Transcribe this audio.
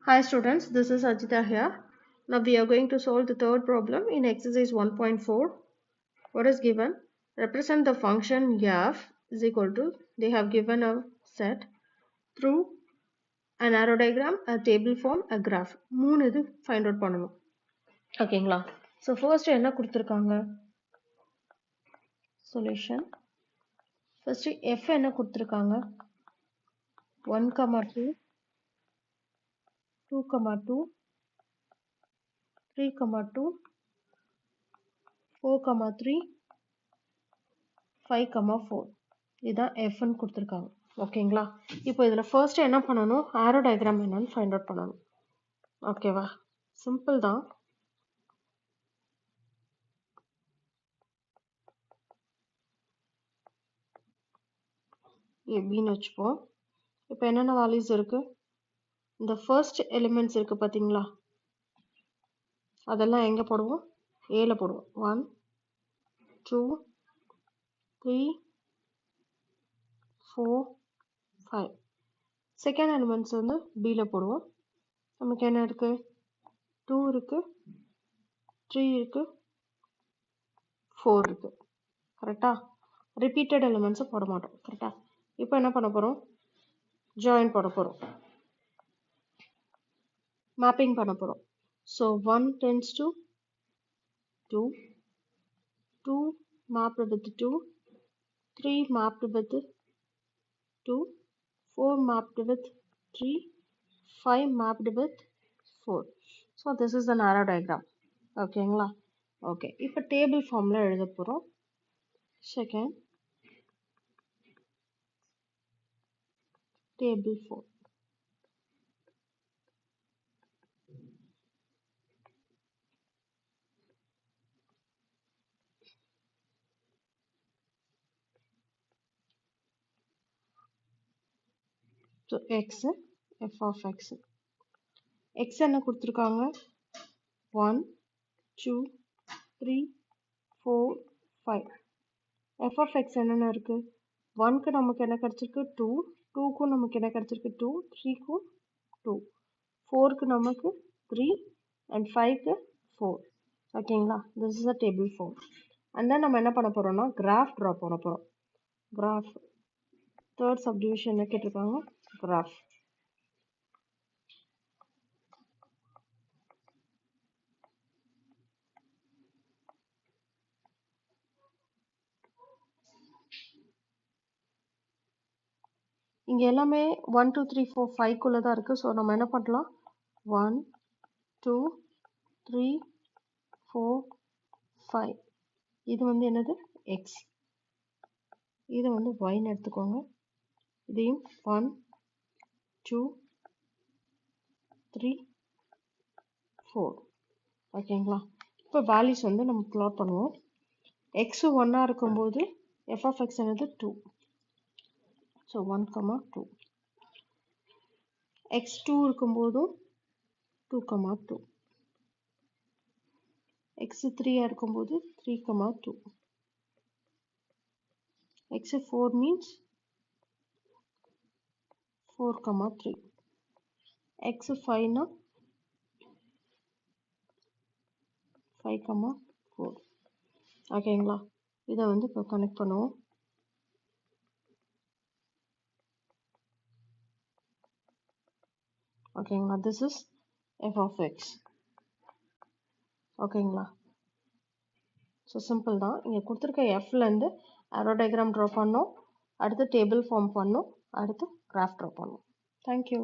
Hi students, this is Ajita here. Now we are going to solve the third problem in exercise 1.4. What is given? Represent the function f is equal to, they have given a set through an arrow diagram, a table form, a graph. மூணு இது find out பண்ணணும். ஓகேங்களா? So first என்ன கொடுத்திருக்காங்க? Solution. First f என்ன கொடுத்திருக்காங்க? 1, 2, 2, 2, 3, 2, 4, 3, 5, 4 இதுதான் f ன்னு கொடுத்திருக்காங்க. ஓகேங்களா? இப்போ இதுல ஃபர்ஸ்ட் என்ன பண்ணணும்? ஆரோ டயக்ராம் என்னன்னு ஃபைண்ட் அவுட் பண்ணணும். ஓகேவா? சிம்பிள் தான். எப்படின்னு வச்சுப்போம். இப்போ என்னென்ன வேல்யூஸ் இருக்கு? இந்த ஃபர்ஸ்ட் எலிமெண்ட்ஸ் இருக்கு பாத்தீங்களா? அதெல்லாம் எங்க போடுவோம்? ஏல போடுவோம். 1, 2, 3, 4, 5. செகண்ட் எலிமெண்ட்ஸ் வந்து பில போடுவோம். நமக்கு என்ன இருக்கு? 2 இருக்கு, 3 இருக்கு, 4 இருக்கு. கரெக்டா? ரிப்பீட்டட் எலிமெண்ட்ஸ் போட மாட்டோம். கரெக்டா? இப்போ என்ன பண்ண போறோம்? ஜாயின் போட போறோம். மேப்பிங் பண்ண போறோம். So 1 tends to 2, 2 mapped with 2, 3 mapped with 2, 4 mapped with 3, 5 mapped with 4. So this is an arrow diagram. ஓகேங்களா? ஓகே, இப்போ டேபிள் ஃபார்ம்ல எழுத போறோம். Second table form. So X, F of X. X என்ன கொடுத்துருக்காங்க? 1, 2, 3, 4, 5. எஃப் ஆஃப் எக்ஸ் என்னென்ன இருக்கு? 1க்கு நமக்கு என்ன கிடைச்சிருக்கு? 2, 2க்கும் நமக்கு என்ன கிடைச்சிருக்கு? 2, 3க்கும் 2, 4க்கு நமக்கு 3 and 5க்கு 4. ஓகேங்களா? this is a table form. and then நம்ம என்ன பண்ண போறோம்னா graph draw பண்ண போறோம். graph third subdivision என்ன கேட்டிருக்காங்க? graph. இங்க எல்லாமே 1 2 3 4 5 குள்ள தான் இருக்கு. ஸோ நம்ம என்ன பண்ணலாம்? 1 2 3 4 5. இது வந்து என்னது? x. இது வந்து y ன்னு எடுத்துக்கோங்க. இதையும் 1 2 3 4. ஓகேங்களா? இப்போ வேல்யூஸ் வந்து நம்ம பிளாட் பண்ணுவோம். x 1 இருக்கும்போது f of x என்னது? 2. ஸோ 1, 2. x 2 இருக்கும்போதும் 2, 2. x 3 இருக்கும்போது 3, 2. x 4 means 4, 3. x 5 னா 5, 4. ஓகேங்களா? இதை வந்து இப்போ கனெக்ட் பண்ணுவோம். ஓகேங்களா? this is f of x. ஓகேங்களா? ஸோ சிம்பிள் தான். இங்கே கொடுத்துருக்க எஃப்லேருந்து அரோ டயக்ராம் ட்ரா பண்ணோம், அடுத்து டேபிள் ஃபார்ம் பண்ணோம், அடுத்து கிராஃப் ட்ரா பண்ணோம். தேங்க்யூ.